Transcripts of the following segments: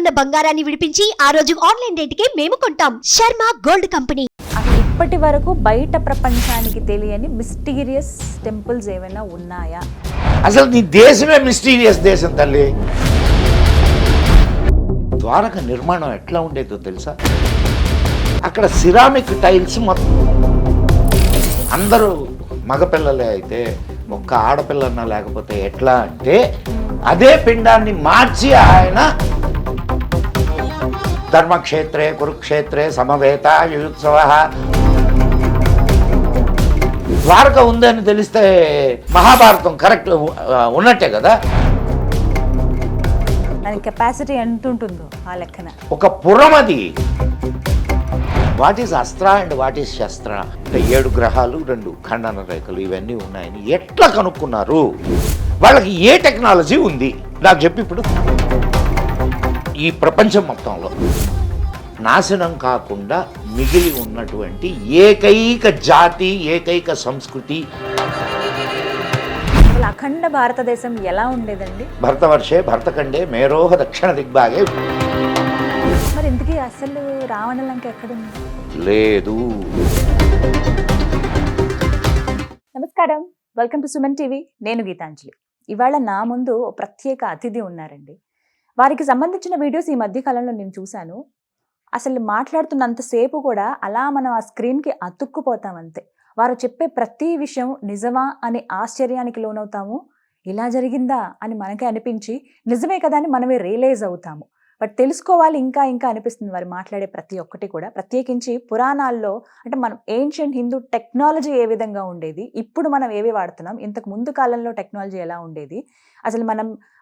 ఉన్న బంగారాన్ని విడిపించి ఆ రోజు ఆన్లైన్ రేటుకే మేము కొంటాం. Sharma gold company. అసలు ఇప్పటి వరకు బయట ప్రపంచానికి తెలియని మిస్టీరియస్ టెంపుల్స్ ఏమైనా ఉన్నాయా? అసలు నీ దేశమే మిస్టీరియస్ దేశం తల్లి. ద్వారక నిర్మాణం ఎట్లా ఉండేదో తెలుసా? అక్కడ సిరామిక్ టైల్స్ మొత్తం అందరూ మగపిల్లలే అయితే ఒక్క ఆడపిల్లన్నా లేకపోతే ఎట్లా అంటే అదే పిండాన్ని మార్చి ఆయన ధర్మక్షేత్రే కురుక్షేత్రే సమవేత యుయుత్సవ ద్వారక ఉందని తెలిస్తే మహాభారతం కరెక్ట్ ఉన్నట్టే కదా. దాని కెపాసిటీ ఎంత ఉంటుందో ఆ లెక్కన. ఒక పురం అది. What is astra and what is shastra? 7 గ్రహాలు 2 ఖండన రేఖలు ఇవన్నీ ఉన్నాయని ఎట్లా కనుక్కున్నారు? వాళ్ళకి ఏ టెక్నాలజీ ఉంది నాకు చెప్పి. ఇప్పుడు ఈ ప్రపంచం మొత్తంలో నాశనం కాకుండా మిగిలి ఉన్నటువంటి ఏకైక జాతి, ఏకైక సంస్కృతి అఖండ భారతదేశం ఎలా ఉండేదండి? భరతవర్షే భరతఖండే మేరోహ దక్షిణ దిగ్భాగే. మరి ఇంతకీ అసలు రావణ లంక ఎక్కడుంది? లేదు. నమస్కారం, వెల్కమ్ టు సుమన్ టీవీ. నేను గీతాంజలి. ఇవాళ నా ముందు ప్రత్యేక అతిథి ఉన్నారండి. వారికి సంబంధించిన వీడియోస్ ఈ మధ్య కాలంలో నేను చూశాను. అసలు మాట్లాడుతున్నంతసేపు కూడా అలా మనం ఆ స్క్రీన్కి అతుక్కుపోతాం అంతే. వారు చెప్పే ప్రతి విషయం నిజమా అని ఆశ్చర్యానికి లోనవుతాము. ఇలా జరిగిందా అని మనకే అనిపించి నిజమే కదా అని మనమే రియలైజ్ అవుతాము. బట్ తెలుసుకోవాలి ఇంకా ఇంకా అనిపిస్తుంది వారు మాట్లాడే ప్రతి ఒక్కటి కూడా. ప్రత్యేకించి పురాణాల్లో అంటే మనం ఏన్షియంట్ హిందూ టెక్నాలజీ ఏ విధంగా ఉండేది, ఇప్పుడు మనం ఏవి వాడుతున్నాం, ఇంతకు ముందు కాలంలో టెక్నాలజీ ఎలా ఉండేది, అసలు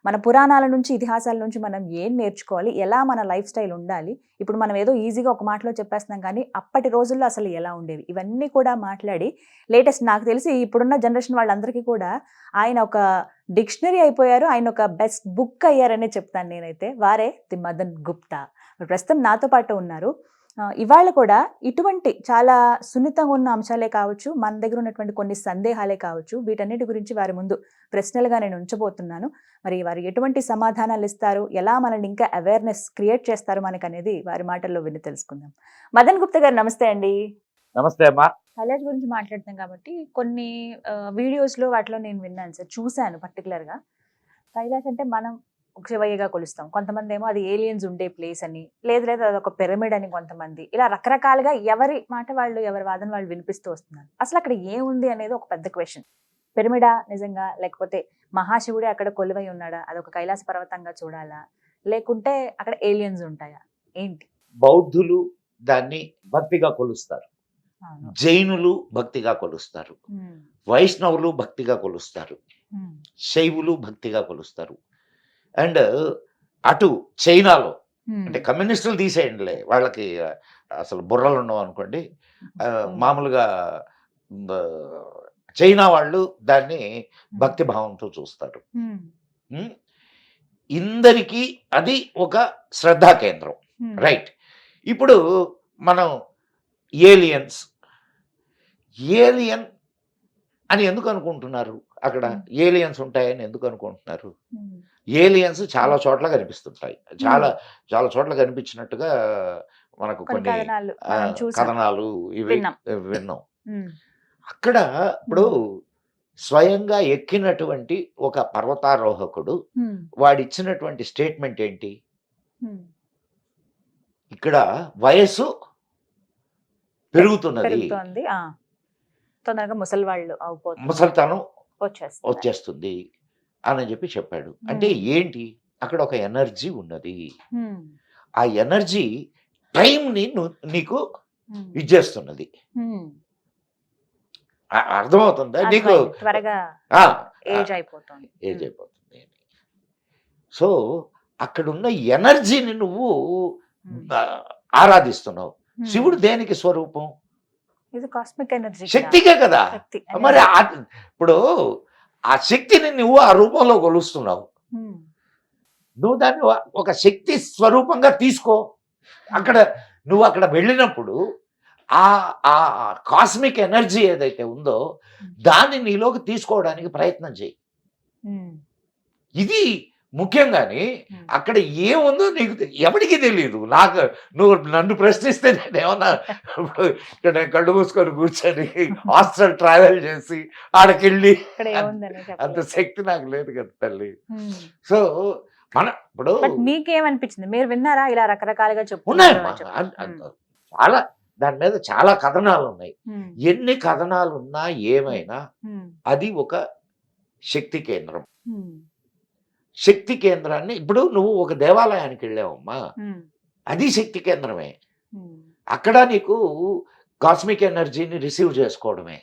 మన పురాణాల నుంచి ఇతిహాసాల నుంచి మనం ఏం నేర్చుకోవాలి, ఎలా మన లైఫ్ స్టైల్ ఉండాలి, ఇప్పుడు మనం ఏదో ఈజీగా ఒక మాటలో చెప్పేస్తున్నాం కానీ అప్పటి రోజుల్లో అసలు ఎలా ఉండేవి, ఇవన్నీ కూడా మాట్లాడి లేటెస్ట్ నాకు తెలిసి ఇప్పుడున్న జనరేషన్ వాళ్ళందరికీ కూడా ఆయన ఒక డిక్షనరీ అయిపోయారు. ఆయన ఒక బెస్ట్ బుక్ అయ్యారనే చెప్తాను నేనైతే. వారే ది మదన్ గుప్తా. ప్రస్తుతం నాతో పాటు ఉన్నారు. ఇవాళ కూడా ఇటువంటి చాలా సున్నితంగా ఉన్న అంశాలే కావచ్చు, మన దగ్గర ఉన్నటువంటి కొన్ని సందేహాలే కావచ్చు, వీటన్నిటి గురించి వారి ముందు ప్రశ్నలుగా నేను ఉంచబోతున్నాను. మరి వారు ఎటువంటి సమాధానాలు ఇస్తారు, ఎలా మనల్ని ఇంకా అవేర్నెస్ క్రియేట్ చేస్తారు మనకు అనేది వారి మాటల్లో విని తెలుసుకుందాం. మదన్ గుప్తా గారు నమస్తే అండి. నమస్తే అమ్మా. కైలాష్ గురించి మాట్లాడుతాం కాబట్టి కొన్ని వీడియోస్లో వాటిలో నేను విన్నాను సార్, చూశాను. పర్టికులర్గా కైలాష్ అంటే మనం శివయ్యగా కొలుస్తాం, కొంతమంది ఏమో అది ఏలియన్స్ ఉండే ప్లేస్ అని, లేదు అది ఒక పిరమిడ్ అని, కొంతమంది ఇలా రకరకాలుగా ఎవరి మాట వాళ్ళు, ఎవరి వాదన వాళ్ళు వినిపిస్తూ వస్తున్నారు. అసలు అక్కడ ఏముంది అనేది ఒక పెద్ద క్వశ్చన్. పిరమిడా నిజంగా, లేకపోతే మహాశివుడే అక్కడ కొలువై ఉన్నాడా, అదొక కైలాస పర్వతంగా చూడాలా, లేకుంటే అక్కడ ఏలియన్స్ ఉంటాయా, ఏంటి? బౌద్ధులు దాన్ని భక్తిగా కొలుస్తారు, జైనులు భక్తిగా కొలుస్తారు, వైష్ణవులు భక్తిగా కొలుస్తారు, శైవులు భక్తిగా కొలుస్తారు. అండ్ అటు చైనాలో అంటే కమ్యూనిస్టులు తీసేయండిలే, వాళ్ళకి అసలు బుర్రలు ఉండవు అనుకోండి. మామూలుగా చైనా వాళ్ళు దాన్ని భక్తి భావంతో చూస్తారు. ఇందరికీ అది ఒక శ్రద్ధా కేంద్రం, రైట్? ఇప్పుడు మనం ఏలియన్ అని ఎందుకు అనుకుంటున్నారు? అక్కడ ఏలియన్స్ ఉంటాయని ఎందుకు అనుకుంటున్నారు? ఏలియన్స్ చాలా చోట్ల కనిపిస్తుంటాయి, చాలా చాలా చోట్ల కనిపించినట్టుగా మనకు కొన్ని కథనాలు ఇవి విన్నాం. అక్కడ ఇప్పుడు స్వయంగా ఎక్కినటువంటి ఒక పర్వతారోహకుడు వాడిచ్చినటువంటి స్టేట్మెంట్ ఏంటి? ఇక్కడ వయస్సు పెరుగుతున్నది, తొందరగా ముసలితనం వచ్చేస్తుంది అని చెప్పి చెప్పాడు. అంటే ఏంటి? అక్కడ ఒక ఎనర్జీ ఉన్నది. ఆ ఎనర్జీ టైంని నీకు ఇచ్చేస్తున్నది. అర్థమవుతుందా నీకు? ఏజ్ అయిపోతుంది. సో అక్కడున్న ఎనర్జీని నువ్వు ఆరాధిస్తున్నావు. శివుడు దేనికి స్వరూపం? శక్తికే కదా. మరి ఇప్పుడు ఆ శక్తిని నువ్వు ఆ రూపంలో కొలుస్తున్నావు. నువ్వు దాన్ని ఒక శక్తి స్వరూపంగా తీసుకో. నువ్వు అక్కడ వెళ్ళినప్పుడు ఆ కాస్మిక్ ఎనర్జీ ఏదైతే ఉందో దాన్ని నీలోకి తీసుకోవడానికి ప్రయత్నం చేయి. ఇది ముఖ్యంగాని ఉమ్. అక్కడ ఏముందో నీకు ఎవరికి తెలియదు. నాకు నువ్వు నన్ను ప్రశ్నిస్తే నేను ఏమన్నా ఇక్కడ నేను కళ్ళు మూసుకొని కూర్చొని హాస్టల్ ట్రావెల్ చేసి ఆడకెళ్ళి ఇక్కడ ఏముందని అంత చెప్పలేదు. శక్తి నాకు లేదు కదా తల్లి. ఉమ్. సో మన ఇప్పుడు బట్ మీకేమనిపించింది, మీరు విన్నారా ఇలా రకరకాలుగా ఉన్నాయమ్మా చెప్తున్నారు? చాలా దాని మీద చాలా కథనాలు ఉన్నాయి. ఎన్ని కథనాలు ఉన్నా ఏమైనా అది ఒక శక్తి కేంద్రం. శక్తి కేంద్రాన్ని ఇప్పుడు నువ్వు ఒక దేవాలయానికి వెళ్ళావమ్మా, అది శక్తి కేంద్రమే. అక్కడ నీకు కాస్మిక్ ఎనర్జీని రిసీవ్ చేసుకోవడమే,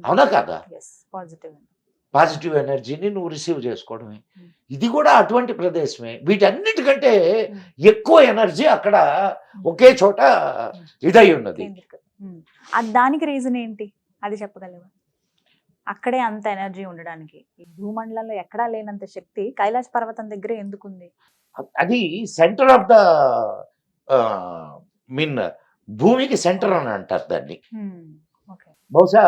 అవునా కదా? పాజిటివ్ ఎనర్జీని నువ్వు రిసీవ్ చేసుకోవడమే. ఇది కూడా అటువంటి ప్రదేశమే. వీటన్నిటికంటే ఎక్కువ ఎనర్జీ అక్కడ ఒకే చోట ఇదై ఉన్నది. దానికి రీజన్ ఏంటి అది చెప్పగలవా? అక్కడే అంత ఎనర్జీ ఉండడానికి ఈ భూమండలంలో ఎక్కడా లేనంత శక్తి కైలాస పర్వతం దగ్గరే ఎందుకుంది? అది సెంటర్ ఆఫ్ ద మీన్ భూమికి సెంటర్ అని అంటారు దాన్ని. బహుశా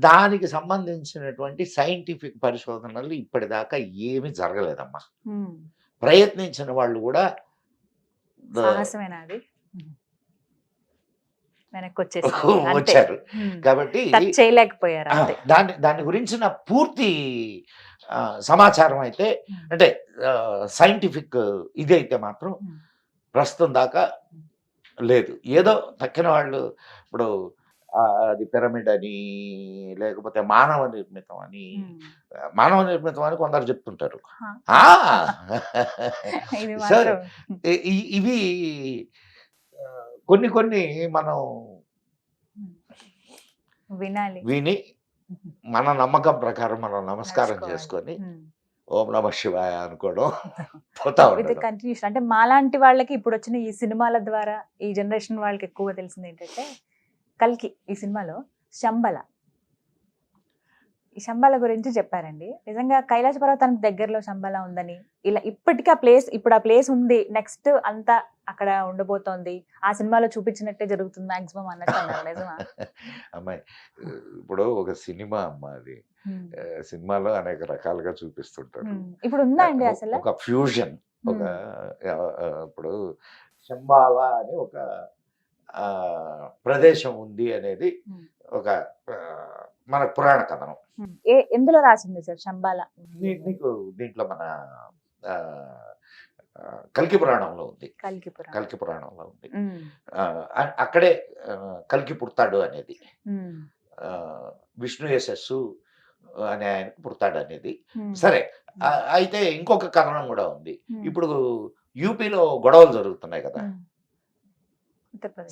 దానికి సంబంధించినటువంటి సైంటిఫిక్ పరిశోధనలు ఇప్పటిదాకా ఏమీ జరగలేదమ్మా. ప్రయత్నించిన వాళ్ళు కూడా సాహసమేనా అది? వెనక్కి వచ్చారు కాబట్టి చేయలేకపోయారు. దాని గురించిన పూర్తి సమాచారం అయితే అంటే సైంటిఫిక్ ఇది అయితే మాత్రం ప్రస్తుతం దాకా లేదు. ఏదో తక్కిన వాళ్ళు ఇప్పుడు అది పిరమిడ్ అని లేకపోతే మానవ నిర్మితం అని కొందరు చెప్తుంటారు. సరే ఇవి కొన్ని మనం విని మన నమ్మకం ప్రకారం మనం నమస్కారం చేసుకొని ఓం నమ శివాయ అనుకోవడం పోతా ఉంటుంది. కంటిన్యూషన్ అంటే మాలాంటి వాళ్ళకి ఇప్పుడు వచ్చిన ఈ సినిమాల ద్వారా ఈ జనరేషన్ వాళ్ళకి ఎక్కువగా తెలిసింది ఏంటంటే కల్కి ఈ సినిమాలో ఈ శంబాల గురించి చెప్పారండి. నిజంగా కైలాస పర్వతానికి దగ్గరలో శంబాల ఉందని, ఇలా ఇప్పటికీ ఇప్పుడు ఆ ప్లేస్ ఉంది, నెక్స్ట్ అంతా అక్కడ ఉండబోతోంది, ఆ సినిమాలో చూపించినట్టే జరుగుతుంది మాక్సిమం అన్నట్టు అన్నారు. నిజమా? అమ్మాయి ఇప్పుడు ఒక సినిమా అమ్మా, అది సినిమాలో అనేక రకాలుగా చూపిస్తుంటారు. ఇప్పుడు ఉందా అండి అసలు ఒక ఫ్యూజన్? ఒక ఇప్పుడు శంబాల అని ఒక ప్రదేశం ఉంది అనేది ఒక మన పురాణ కథనం. ఎందులో రాసింది సార్ శంబాల? నీకు దీంట్లో మన కల్కి పురాణంలో ఉంది. కల్కి పురాణంలో ఉంది. అక్కడే కల్కి పుడతాడు అనేది, విష్ణు యశస్సు అనే ఆయనకు పుడతాడు అనేది. సరే, అయితే ఇంకొక కథనం కూడా ఉంది. ఇప్పుడు యూపీలో గొడవలు జరుగుతున్నాయి కదా,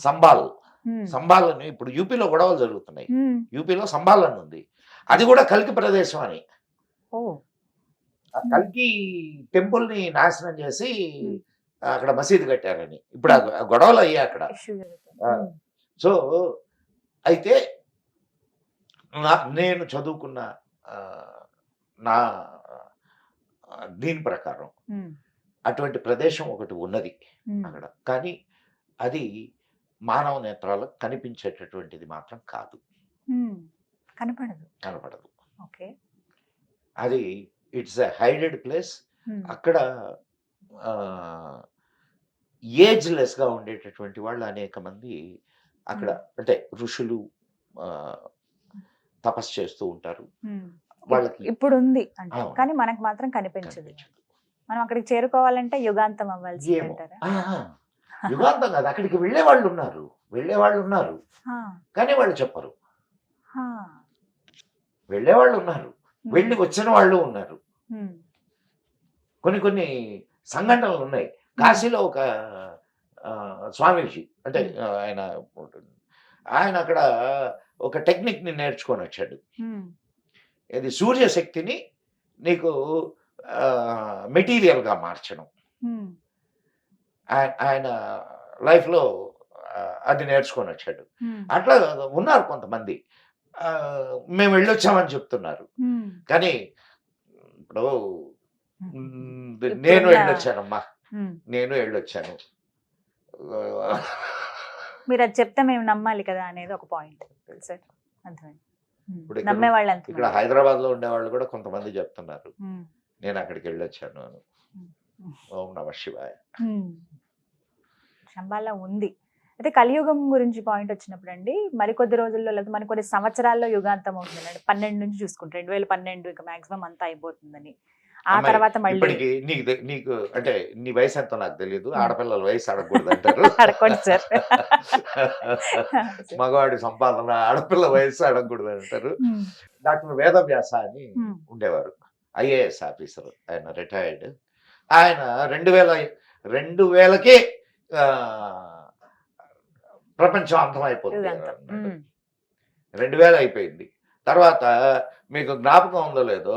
సంబాల్ అని ఇప్పుడు యూపీలో గొడవలు జరుగుతున్నాయి. యూపీలో సంబాల్ అని ఉంది, అది కూడా కల్కి ప్రదేశం అని. కల్కి టెంపుల్ ని నాశనం చేసి అక్కడ మసీదు కట్టారని ఇప్పుడు ఆ గొడవలు అయ్యాయి అక్కడ. సో అయితే నేను చదువుకున్న నా దీని ప్రకారం అటువంటి ప్రదేశం ఒకటి ఉన్నది అక్కడ, కానీ అది మానవ నేత్రాలకు కనిపించేటటువంటిది మాత్రం కాదు. కనపడదు. అది ఇట్స్ ఎ హైడెడ్ ప్లేస్. అక్కడ ఏజ్లెస్ గా ఉండేటటువంటి వాళ్ళు అనేక మంది అక్కడ, అంటే ఋషులు తపస్సు చేస్తూ ఉంటారు. వాళ్ళకి ఇప్పుడు ఉంది అంటే, కానీ మనకు మాత్రం కనిపించదు. మనం అక్కడికి చేరుకోవాలంటే యుగాంతం అవ్వాల్సి అంటారా? యుగాంతం కాదు, అక్కడికి వెళ్ళే వాళ్ళు ఉన్నారు కానీ వాళ్ళు చెప్పరు. వెళ్ళేవాళ్ళు ఉన్నారు, వెళ్ళి వచ్చిన వాళ్ళు ఉన్నారు. కొన్ని సంఘటనలు ఉన్నాయి. కాశీలో ఒక స్వామీజీ, అంటే ఆయన అక్కడ ఒక టెక్నిక్ ని నేర్చుకొని వచ్చాడు. ఇది సూర్యశక్తిని నీకు మెటీరియల్ గా మార్చడం. ఆయన లైఫ్ లో అది నేర్చుకొని వచ్చాడు. అట్లా ఉన్నారు కొంతమంది. మేము వెళ్ళొచ్చామని చెప్తున్నారు, కానీ ఇప్పుడు నేను వెళ్ళొచ్చానమ్మా, నేను వెళ్ళొచ్చాను. మీరు అది చెప్తే మేము నమ్మాలి కదా అనేది ఒక పాయింట్ సార్. ఇప్పుడు ఇక్కడ హైదరాబాద్ లో ఉండే వాళ్ళు కూడా కొంతమంది చెప్తున్నారు, నేను అక్కడికి వెళ్ళొచ్చాను అని. ఓం నమ శివాయ. శంబాలా ఉంది. అయితే కలియుగం గురించి పాయింట్ వచ్చినప్పుడు అండి, మరికొద్ది రోజుల్లో లేదా మరి కొన్ని సంవత్సరాల్లో యుగాంతం అవుతుంది అంటే 12 నుంచి చూసుకుంటే 2012 ఇక మాక్సిమం అంతా అయిపోతుందని. ఆ అమ్మాయి, తర్వాత మళ్ళీ ఇప్పటికి నీకు అంటే నీ వయసు ఎంతో నాకు తెలియదు. ఆడపిల్లల వయసు అడగకూడదు అంటారు. అడగండి సార్. మగవాడి సంపాదన ఆడపిల్ల వయసు అడగకూడదు అంటారు. డాక్టర్ వేదవ్యాస అని ఉండేవారు, ఐఏఎస్ ఆఫీసర్. ఆయన రిటైర్డ్. ఆయన 2000కే ప్రపంచం అంతమైపోతుంది యుగాంతం. 2000 అయిపోయింది. తర్వాత మీకు జ్ఞాపకం ఉందో లేదో,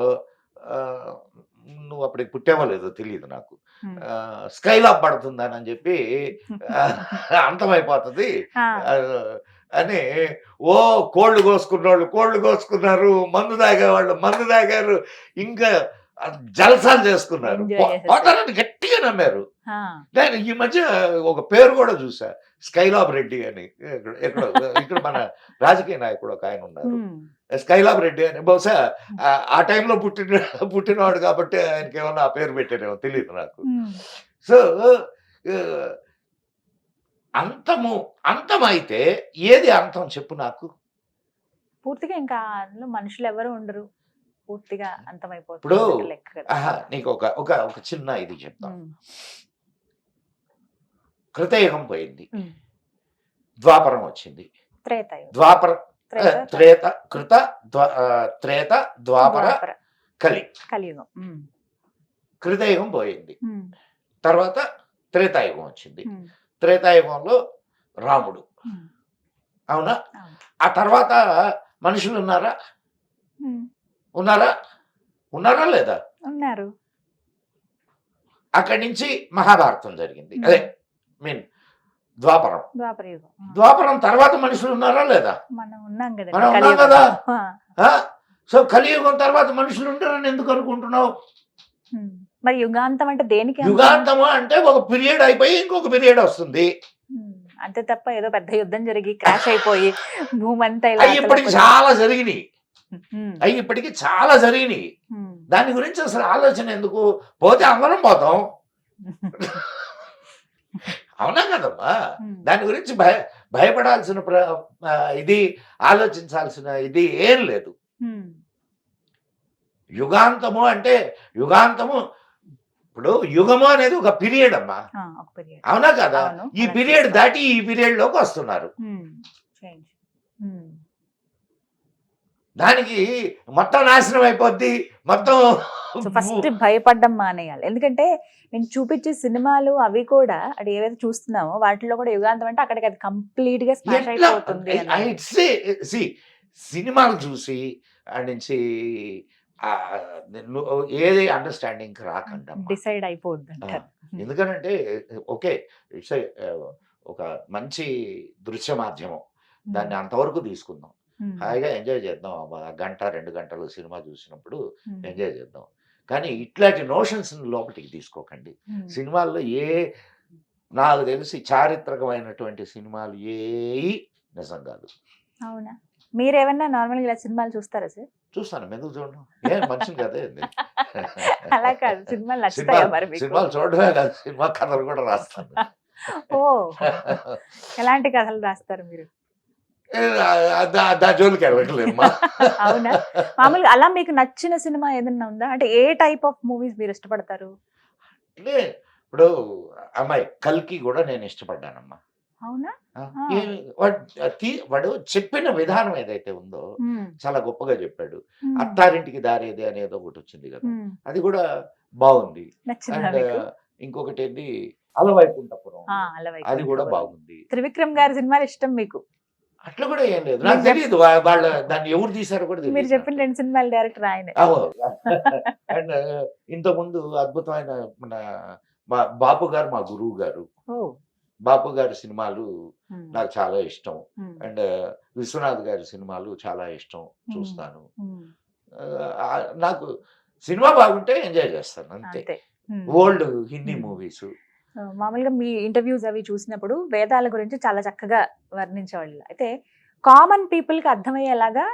నువ్వు అప్పటికి పుట్టావో లేదో తెలియదు నాకు, స్కైలాబ్ పడుతుందని అని చెప్పి అంతమైపోతుంది అని ఓ కోళ్ళు కోసుకున్నారు, మందు తాగేవాళ్ళు మందు తాగారు, ఇంకా జల్సాలు చేసుకున్నారు, Enjoy చేసేసారు. పోతారని గట్టిగా నమ్మారు. నేను ఈ మధ్య ఒక పేరు కూడా చూసా, స్కైలాబ్ రెడ్డి అని. ఇక్కడ మన రాజకీయ నాయకుడు ఒక ఆయన ఉన్నారు, స్కైలాబ్ రెడ్డి అని. బహుశా ఆ టైంలో పుట్టినవాడు కాబట్టి ఆయనకి ఏమన్నా ఆ పేరు పెట్టారేమో తెలియదు నాకు. సో అంతమైతే ఏది అంతం చెప్పు నాకు. పూర్తిగా ఇంకా అందులో మనుషులు ఎవరు ఉండరు, పూర్తిగా ఇప్పుడు అంతమైపోతుంది లెక్క కదా. నీకు ఒక చిన్న ఇది చెప్తాను. కృతయుగం పోయింది, ద్వాపరం వచ్చింది. త్రేతాయుగం. ద్వాపర త్రేత కృత త్రేత ద్వాపర ద్వాపర. కలి. కలియుగం. కృతయుగం పోయింది, తర్వాత త్రేతాయుగం వచ్చింది. త్రేతాయుగంలో రాముడు, అవునా? ఆ తర్వాత మనుషులు ఉన్నారా లేదా? ఉన్నారు. అక్కడి నుంచి మహాభారతం జరిగింది, అదే మీన్ ద్వాపరం. ద్వాపరయుగం. ద్వాపరం తర్వాత మనుషులు ఉన్నారా లేదా? మనం ఉన్నాం కదా. మనం ఉన్నాం కదా. సో కలియుగం తర్వాత మనుషులు ఉంటారని ఎందుకు అనుకుంటున్నావు? మరి యుగాంతం అంటే దేనికి? యుగాంతము అంటే ఒక పీరియడ్ అయిపోయి ఇంకొక పీరియడ్ వస్తుంది, అంతే తప్ప ఏదో పెద్ద యుద్ధం జరిగి క్రాష్ అయిపోయి భూమి అంతా ఇలా అవి ఇప్పటికి చాలా జరిగినాయి. దాని గురించి అసలు ఆలోచన ఎందుకు? పోతే అందరం పోతాం, అవునా కదమ్మా? దాని గురించి భయపడాల్సిన ఇది ఆలోచించాల్సిన ఇది ఏం లేదు. యుగాంతము అంటే ఇప్పుడు యుగము అనేది ఒక పీరియడ్ అమ్మా, అవునా కదా? ఈ పీరియడ్ దాటి ఈ పీరియడ్ లోకి వస్తున్నారు. దానికి మొత్తం నాశనం అయిపోద్ది మొత్తం. ఫస్ట్ భయపడ్డం మానేయాలి. ఎందుకంటే నేను చూపించే సినిమాలు అవి కూడా అది ఏవైతే చూస్తున్నామో వాటిలో కూడా యుగాంతం అంటే అక్కడికి అది కంప్లీట్ గా స్మాష్ అయిపోతుంది. సినిమాలు చూసి నుంచి ఏది అండర్స్టాండింగ్ రాకుండా డిసైడ్ అయిపోద్ది. ఎందుకంటే ఓకే, ఇట్స్ ఒక మంచి దృశ్య మాధ్యమం, దాన్ని అంతవరకు తీసుకుందాం, హాయిగా ఎంజాయ్ చేద్దాం. 1-2 గంటలు సినిమా చూసినప్పుడు ఎంజాయ్ చేద్దాం. కానీ ఇట్లాంటి నోషన్స్ లోపలికి తీసుకోకండి. సినిమాల్లో నాకు తెలిసి చారిత్రకమైనటువంటి సినిమాలు నిజం కాదు. అవునా? మీరేమన్నా నార్మల్గా ఇలా సినిమాలు చూస్తారా సార్? చూస్తాను, ఎందుకు చూడడం? మనిషిని కదే. అలా కాదు, సినిమాలు నచ్చుతాయా మరి మీకు? సినిమాలు చూడడమే కాదు, సినిమా కథలు కూడా రాస్తాను. ఓ, ఎలాంటి కథలు రాస్తారు మీరు? జోలికి వెళ్ళట్లేదు. అవునా? మామూలుగా అలా మీకు నచ్చిన సినిమా ఏదన్నా ఉందా? అంటే ఏ టైప్ ఆఫ్ మూవీస్ మీరు ఇష్టపడతారు? అంటే ఇప్పుడు అమ్మాయి కల్కి కూడా నేను ఇష్టపడ్డానమ్మా. అవునా? వాడు చెప్పిన విధానం ఏదైతే ఉందో చాలా గొప్పగా చెప్పాడు. అత్తారింటికి దారేది అనేది ఒకటి వచ్చింది కదా, అది కూడా బాగుంది. అండ్ ఇంకొకటి ఏంటి, అలవైకుంఠపురం, అది కూడా బాగుంది. త్రివిక్రమ్ గారి సినిమాలు ఇష్టం మీకు? అట్లా కూడా ఏం లేదు, నాకు తెలియదు వాళ్ళ దాన్ని ఎవరు తీశారో కూడా తెలియదు. మీరు చెప్పిన 2 సినిమాలు డైరెక్టర్ ఆయన. అండ్ ఇంతకుముందు అద్భుతమైన మన బాపు గారు, మా గురువు గారు, బాపు గారి సినిమాలు నాకు చాలా ఇష్టం. అండ్ విశ్వనాథ్ గారి సినిమాలు చాలా ఇష్టం, చూస్తాను. నాకు సినిమా బాగుంటే ఎంజాయ్ చేస్తాను అంతే. ఓల్డ్ హిందీ మూవీస్ మామూలుగా మీ ఇంటర్వ్యూస్ అవి చూసినప్పుడు వేదాల గురించి చాలా చక్కగా వర్ణించేవాళ్ళు. అయితే కామన్ పీపుల్ కి అర్థమయ్యేలాగా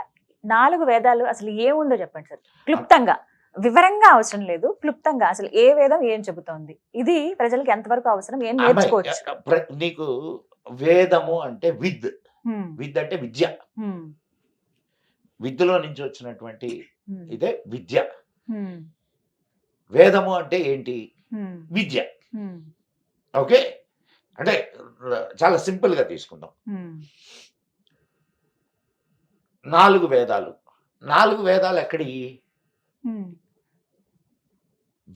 4 వేదాలు అసలు ఏముందో చెప్పండి సార్, క్లుప్తంగా. వివరంగా అవసరం లేదు, క్లుప్తంగా అసలు ఏ వేదం ఏం చెబుతోంది, ఇది ప్రజలకు ఎంతవరకు అవసరం, ఏం నేర్చుకోవచ్చు? నీకు వేదము అంటే విద్ ఉమ్, విద్ అంటే విద్య, ఉమ్, విద్యలో నుంచి వచ్చినటువంటి ఉమ్, ఇదే విద్య. ఉమ్, వేదము అంటే ఏంటి? ఉమ్, విద్య. ఉమ్, ఓకే, అంటే చాలా సింపుల్ గా తీసుకుందాం. ఉమ్, 4 వేదాలు. 4 వేదాలు ఎక్కడి? ఉమ్.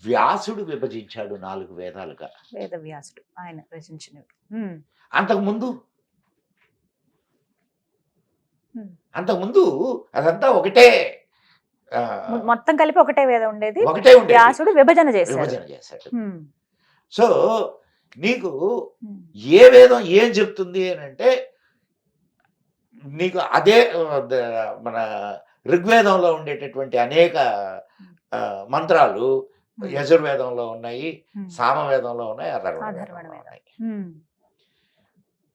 వ్యాసుడు విభజించాడు 4 వేదాలుగా. వేదవ్యాసుడు ఆయన రచించినవి. ఉమ్, అంతకుముందు ఉమ్. అంతకుముందు అదంతా ఒకటే, ఆ, మొత్తం కలిపి ఒకటే వేదం ఉండేది, ఒకటే ఉండేది. వ్యాసుడు విభజన చేశాడు. విభజన చేశాడు. ఉమ్, సో నీకు ఉమ్, ఏ వేదం ఏం చెప్తుంది అని అంటే నీకు అదే మన ఋగ్వేదంలో ఉండేటటువంటి అనేక మంత్రాలు యజుర్వేదంలో ఉన్నాయి, ఉమ్, సామవేదంలో ఉన్నాయి, అథర్వణ అథర్వణ వేదంలో వేదం. ఉన్నాయి. ఉమ్,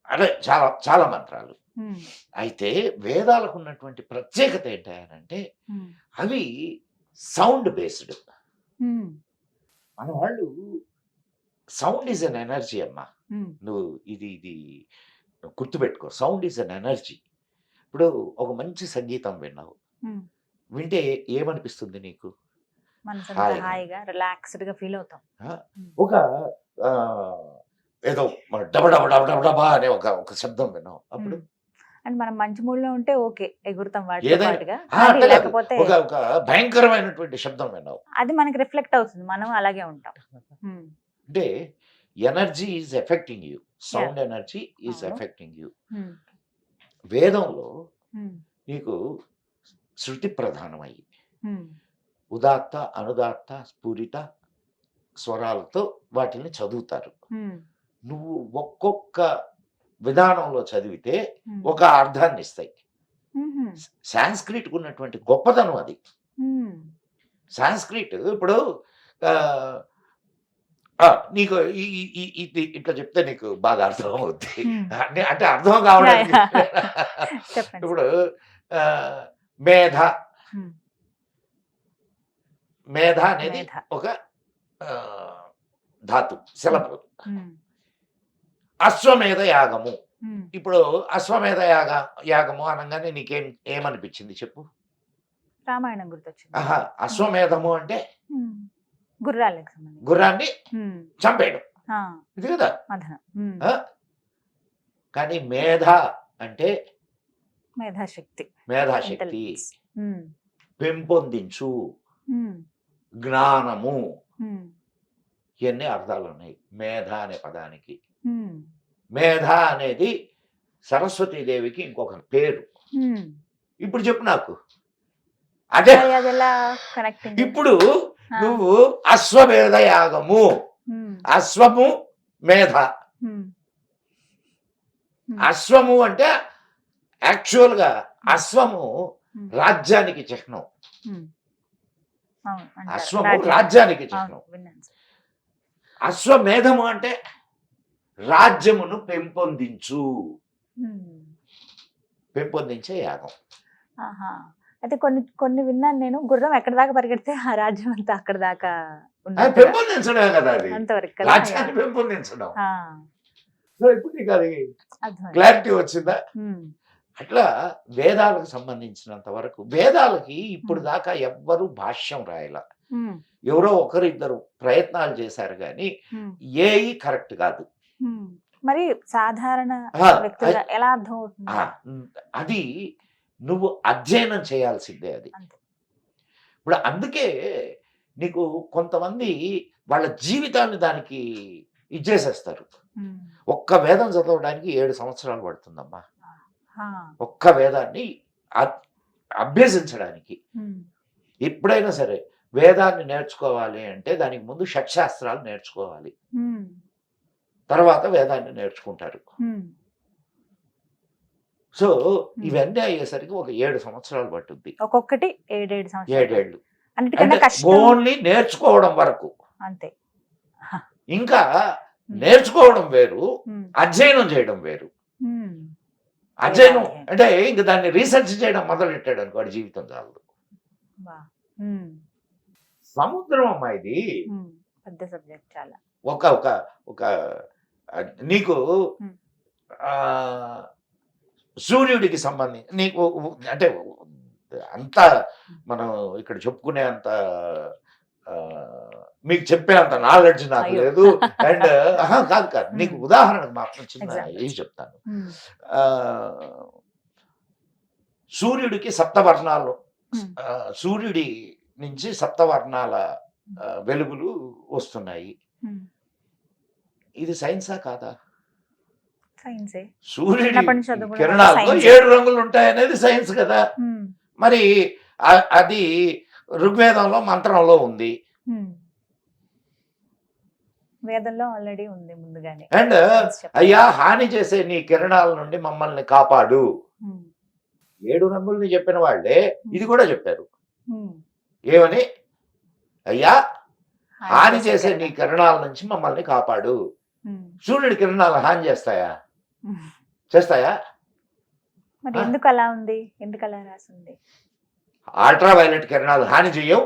అంటే చాలా చాలా మంత్రాలు. ఉమ్, అయితే వేదాలకు ఉన్నటువంటి ప్రత్యేకత ఏంటంటే ఉమ్, అవి సౌండ్ బేస్డ్. ఉమ్, మన వాళ్ళు సౌండ్ ఈజ్ అన్ ఎనర్జీ అమ్మా. ఉమ్, నువ్వు ఇది గుర్తుపెట్టుకో, సౌండ్ ఈజ్ అన్ ఎనర్జీ. ఇప్పుడు ఒక మంచి సంగీతం విన్నావు, ఉమ్. వింటే ఏమనిపిస్తుంది నీకు? మనసంతా హాయిగా. హాయిగా రిలాక్స్డ్ గా ఫీల్ అవుతాం. ఒక ఆ, ఏదో డబ డబ డబ డబ డబా అనే ఒక శబ్దం విన్నావు, అప్పుడు అండ్ మనం మంచి మూడ్ లో ఉంటే ఓకే, ఎగురుతాం వాటితో ఏదైనా పాటుగా. అట్లా అది కాదు. లేకపోతే ఒక భయంకరమైనటువంటి శబ్దం విన్నావు అది మనకి రిఫ్లెక్ట్ అవుతుంది, మనం అలాగే ఉంటాం. ఉమ్, అంటే energy is affecting you, sound energy is అవును. Affecting you. ఉమ్, వేదంలో ఉమ్, నీకు శృతి ప్రధానమయ్యి ఉమ్, ఉదాత్త అనుదాత్త స్ఫురిత స్వరాలతో వాటిని చదువుతారు. ఉమ్, నువ్వు ఒక్కొక్క విధానంలో చదివితే ఉమ్, ఒక అర్థాన్ని ఇస్తాయి. ఉమ్, సాంస్క్రిట్ ఉన్నటువంటి గొప్పతనం అది. ఉమ్, సాంస్క్రిట్ ఇప్పుడు నీకు ఇది ఇట్లా చెప్తే నీకు బాగా అర్థం అవుద్ది. అంటే అర్థం కావడానికి చెప్పండి. ఇప్పుడు ఆ, మేధ ఉమ్, మేధ అనేది మేధ. ఒక ఆ, ధాతు, శిలపు. ఉమ్, అశ్వమేధ యాగము. ఉమ్. ఇప్పుడు అశ్వమేధ యాగము అనగానే ఏమనిపించింది చెప్పు? రామాయణం గుర్తొచ్చింది. ఆహా, అశ్వమేధము అంటే ఉమ్, గుర్రాలకు సంబంధించి. గుర్రాన్ని ఉమ్, చంపేయడం, ఆ, ఇది కదా. మదనం. ఉమ్, ఆ? కానీ మేధ అంటే మేధాశక్తి, మేధాశక్తి, ఇంటెలిజెన్స్. ఉమ్, పెంపొందించు, ఉమ్, జ్ఞానము, ఉమ్, ఇవన్నీ అర్థాలు ఉన్నాయి మేధ అనే పదానికి. ఉమ్, మేధ అనేది సరస్వతీదేవికి ఇంకొక పేరు. ఉమ్. ఇప్పుడు చెప్పు నాకు. అదే మరి అది ఎలా కనెక్టింగ్? ఇప్పుడు నువ్వు అశ్వమేధ యాగము, అశ్వము మేధ. అశ్వము అంటే యాక్చువల్ గా అశ్వము రాజ్యానికి చిహ్నం. అశ్వము రాజ్యానికి చిహ్నం. అశ్వమేధము అంటే రాజ్యమును పెంపొందించు, పెంపొందించే యాగం. అయితే కొన్ని కొన్ని విన్నాను నేను, గుర్రం ఎక్కడ దాకా పరిగెడితే ఆ రాజ్యం అంతా అక్కడ దాకా అది పెంపొందించడమే కదా, అది అంతవరకు రాజ్యాన్ని పెంపొందించడం. సో ఇప్పుడు నీకు అది క్లారిటీ వచ్చిందా? అట్లా వేదాలకు సంబంధించినంత వరకు, వేదాలకి ఇప్పుడు దాకా ఎవ్వరు భాష్యం రాయల. ఎవరో ఒకరు ఇద్దరు ప్రయత్నాలు చేశారు కానీ ఏఈ కరెక్ట్ కాదు. మరి సాధారణ వ్యక్తులుగా ఎలా అర్థం అవుతుంది? అది నువ్వు అధ్యయనం చేయాల్సిందే అది. ఇప్పుడు అందుకే నీకు కొంతమంది వాళ్ళ జీవితాన్ని దానికి ఇచ్చేసేస్తారు. ఒక్క వేదం చదవడానికి 7 సంవత్సరాలు పడుతుందమ్మా, ఒక్క వేదాన్ని అభ్యసించడానికి. ఎప్పుడైనా సరే వేదాన్ని నేర్చుకోవాలి అంటే దానికి ముందు షట్శాస్త్రాలు నేర్చుకోవాలి, తర్వాత వేదాన్ని నేర్చుకుంటారు. సో ఇవన్నీ అయ్యేసరికి ఒక 7 సంవత్సరాలు పట్టుద్ది, ఒక్కొక్కటి 7 సంవత్సరాలు. 7 ఏళ్ళు అన్నిటికన్నా కష్టం ఓన్లీ నేర్చుకోవడం వరకు. అంతే. ఇంకా నేర్చుకోవడం వేరు, అధ్యయనం చేయడం వేరు. అధ్యయనం అంటే ఇంక దాన్ని రీసెర్చ్ చేయడం మొదలెట్టాడు అనుకో, వాడి జీవితం చాలదు. సముద్రం అమ్మా ఇది. పెద్ద సబ్జెక్ట్ చాలా. ఒక ఒక ఒక నీకు ఆ, సూర్యుడికి సంబంధించి నీకు అంటే అంత మనం ఇక్కడ చెప్పుకునే అంత మీకు చెప్పే అంత నాలెడ్జ్ నాకు అయ్యో. లేదు. అండ్ కాదు కాదు నీకు ఉదాహరణకు మాత్రం చిన్న Example. ఏం చెప్తాను. ఆ, సూర్యుడికి సప్తవర్ణాలు, సూర్యుడి నుంచి సప్తవర్ణాల వెలుగులు వస్తున్నాయి. ఇది సైన్సా కాదా? సైన్సే. సూర్యుడి చిన్నప్పటి నుంచి చదువుకున్న కిరణాల్లో science. 7 రంగులు ఉంటాయి అనేది సైన్స్ కదా. మరి అది ఋగ్వేదంలో మంత్రంలో ఉంది. వేదంలో ఆల్రెడీ ఉంది ముందుగానే. అండ్ అయ్యా హాని చేసే నీ కిరణాల నుండి మమ్మల్ని కాపాడు. 7 రంగుల్ని చెప్పిన వాళ్ళే ఇది కూడా చెప్పారు. ఏమని? అయ్యా హాని చేసే నీ కిరణాల నుంచి మమ్మల్ని కాపాడు. సూర్యుడి కిరణాలు హాని చేస్తాయా? చేస్తాయా? మరి ఎందుకు అలా ఉంది? ఎందుకు అలా రాసింది? అల్ట్రా వైలెట్ కిరణాలు హాని చెయ్యవు.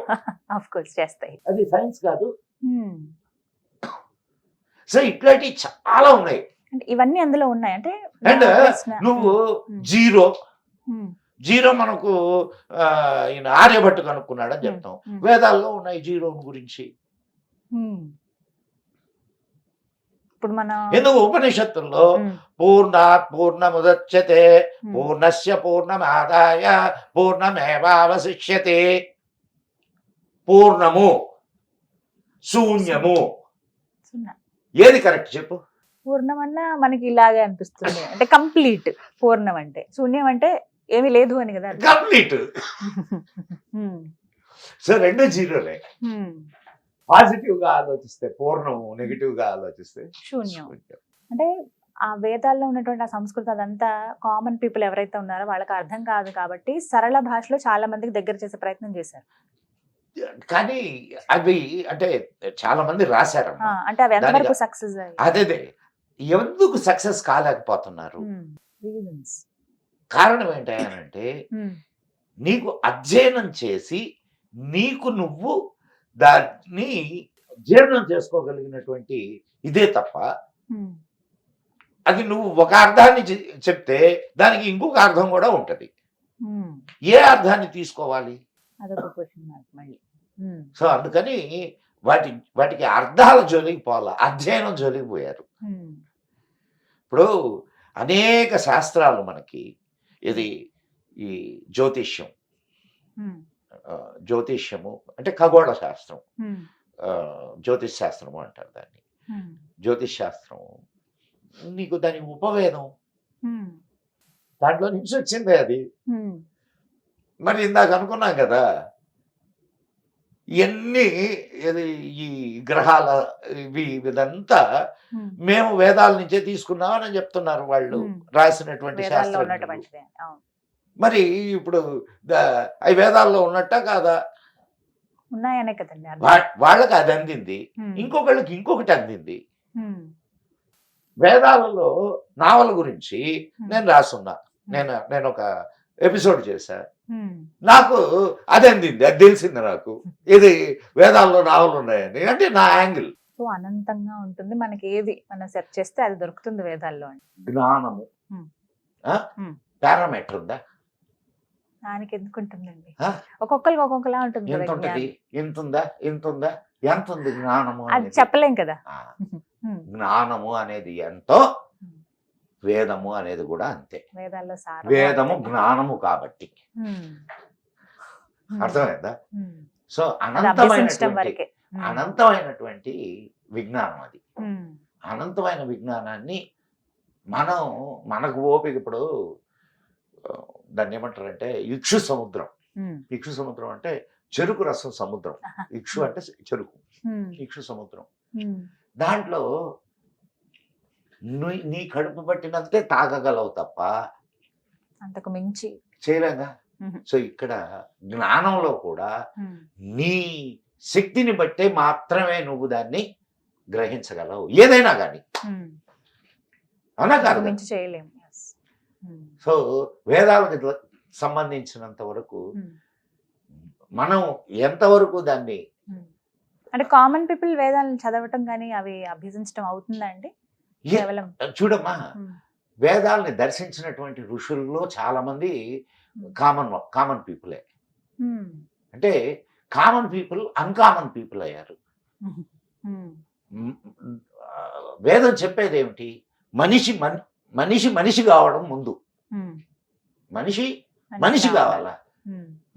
ఆఫ్ కోర్స్ చేస్తాయి. అది సైన్స్ కాదు. సో ఇట్లాంటివి చాలా ఉన్నాయి. అంటే ఇవన్నీ అందులో ఉన్నాయి. అంటే అండ్ నువ్వు జీరో జీరో మనకు ఈయన ఆర్యభట్టు కనుక్కున్నాడని చెప్తాం. వేదాల్లో ఉన్నాయి జీరో గురించి. ఇప్పుడు మన ఎందుకు ఉపనిషత్తుల్లో పూర్ణాత్ పూర్ణముదచ్యతే పూర్ణస్య పూర్ణమాదాయ పూర్ణమేవావశిష్యతే. పూర్ణము శూన్యము ఏది కరెక్ట్ చెప్పు? పూర్ణం అన్నా మనకి ఇలాగే అనిపిస్తుంది. అంటే కంప్లీట్ పూర్ణం అంటే, శూన్యం అంటే ఏమీ లేదు అని కదా. కంప్లీట్. సో రెండు జీరోలే. పాజిటివ్ గా ఆలోచిస్తే పూర్ణము, నెగిటివ్ గా ఆలోచిస్తే శూన్యం. అంటే ఆ వేదాల్లో ఉన్నటువంటి ఆ సంస్కృతి అదంతా కామన్ పీపుల్ ఎవరైతే ఉన్నారో వాళ్ళకి అర్థం కాదు కాబట్టి సరళ భాషలో చాలా మందికి దగ్గర చేసే ప్రయత్నం చేశారు. కానీ అవి అంటే చాలా మంది రాశారు. అంటే అవి ఎంతవరకు సక్సెస్ అదే ఎందుకు సక్సెస్ కాలేకపోతున్నారు? కారణం ఏంటంటే నీకు అధ్యయనం చేసి నీకు నువ్వు దాన్ని జీర్ణం చేసుకోగలిగినటువంటి ఇదే తప్ప అది నువ్వు ఒక అర్థాన్ని చెప్తే దానికి ఇంకొక అర్థం కూడా ఉంటది. ఏ అర్థాన్ని తీసుకోవాలి? సో అందుకని వాటికి అర్థాల జోలికి పోవాల, అధ్యయనం జోలికి పోయారు. ఇప్పుడు అనేక శాస్త్రాలు మనకి ఇది ఈ జ్యోతిష్యము అంటే ఖగోళ శాస్త్రం, జ్యోతిష్ శాస్త్రము అంటారు దాన్ని. జ్యోతిష్ శాస్త్రం నీకు దాని ఉపవేదం, దాంట్లో నుంచి వచ్చింది అది. మరి ఇందాక అనుకున్నాం కదా ఇవన్నీ ఈ గ్రహాల ఇదంతా మేము వేదాల నుంచే తీసుకున్నామని చెప్తున్నారు వాళ్ళు రాసినటువంటి శాస్త్రం. మరి ఇప్పుడు అవి వేదాల్లో ఉన్నట్ట కాదా? ఉన్నాయనే కదండి. వాళ్ళకి అది అందింది, ఇంకొకళ్ళకి ఇంకొకటి అందింది. వేదాలలో నావల్ గురించి నేను రాసున్నా, నేను ఒక ఎపిసోడ్ చేశా, నాకు అది అందింది, అది తెలిసింది నాకు ఇది వేదాల్లో నావల్ ఉన్నాయని. అంటే నా యాంగిల్. సో అనంతంగా ఉంటుంది మనకి, ఏది మనం సెర్చ్ చేస్తే అది దొరుకుతుంది వేదాల్లో. జ్ఞానము పారామీటర్ ఉందా? దానికి ఎందుకు ఉంటుందండి, ఒక్కొక్కరికి ఒక్కొక్కలా ఉంటుంది. ఎంత ఉంటది? ఎంత ఉందా? ఎంత ఉందా? ఎంత ఉంది జ్ఞానము? అది చెప్పలేం కదా. జ్ఞానము అనేది ఎంతో, వేదము అనేది కూడా అంతే. వేదాల్లో వేదము జ్ఞానము కాబట్టి అర్థమైందా? సో అనంతమైనటువంటి విజ్ఞానం అది. అనంతమైన విజ్ఞానాన్ని మనకు ఓపిక, ఇప్పుడు దాన్ని ఏమంటారంటే ఇక్షు సముద్రం. ఇక్షు సముద్రం అంటే చెరుకు రసం సముద్రం. ఇక్షు అంటే చెరుకు, ఇక్షు సముద్రం. దాంట్లో నీ కడుపు పట్టినంతే తాగగలవు తప్ప అంతకు మించి చేయలేగా. సో ఇక్కడ జ్ఞానంలో కూడా నీ శక్తిని బట్టే మాత్రమే నువ్వు దాన్ని గ్రహించగలవు, ఏదైనా కానీ. అవునా కాదు? మించి చేయలేము. సో వేదాలకు సంబంధించినంత వరకు మనం ఎంతవరకు దాన్ని అంటే కామన్ పీపుల్ వేదాలను చదవటం కానీ అవి అభ్యసించడం అవుతుందా అండి? కేవలం చూడమ్మా, వేదాలని దర్శించినటువంటి ఋషుల్లో చాలా మంది కామన్ పీపులే. అంటే కామన్ పీపుల్ అన్కామన్ పీపుల్ అయ్యారు. వేదం చెప్పేది ఏమిటి? మనిషి కావడం ముందు, మనిషి కావాలా,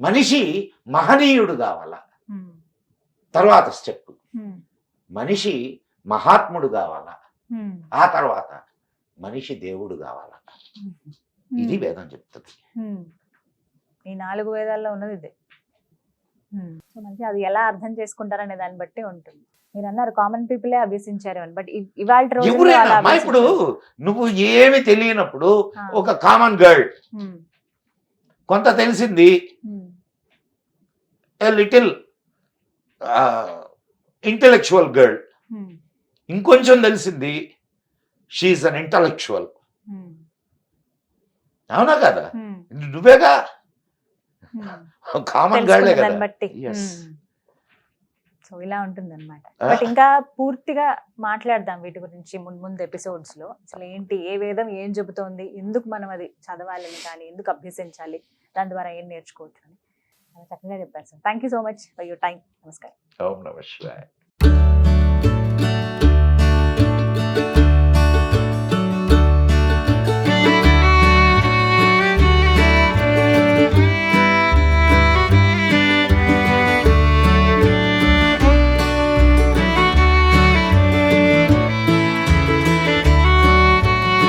మనిషి మహనీయుడు కావాలా, తర్వాత స్టెప్ మనిషి మహాత్ముడు కావాలా, ఆ తర్వాత మనిషి దేవుడు కావాలా. ఇది వేదం చెప్తుంది. ఈ 4 వేదాల్లో ఉన్నది ఇదే. సో మంచి అది ఎలా అర్థం చేసుకుంటారనే దాన్ని బట్టి ఉంటుంది. మీరు అన్నారు కామన్ పీపులే అభ్యసించారు అని, బట్ ఇవాళ ఎవరైనా ఇప్పుడు నువ్వు ఏమి తెలియనప్పుడు ఒక కామన్ గర్ల్ కొంత తెలిసింది, లిటిల్ ఇంటెలెక్చువల్ గర్ల్ ఇంకొంచెం తెలిసింది, షీఈస్ అన్ ఇంటలెక్చువల్. అవునా కదా? నువ్వేగా కామన్ గర్లే కదా. బట్టి సో ఇలా ఉంటుంది అనమాట. బట్ ఇంకా పూర్తిగా మాట్లాడదాం వీటి గురించి ముందు ఎపిసోడ్స్ లో. అసలు ఏంటి, ఏ వేదం ఏం చెబుతోంది, ఎందుకు మనం అది చదవాలని కానీ ఎందుకు అభ్యసించాలి, దాని ద్వారా ఏం నేర్చుకోవచ్చు అని చాలా చక్కగా చెప్పారు sir. Thank you so much for your time. నమస్కారం. ఓం నమః శివాయ.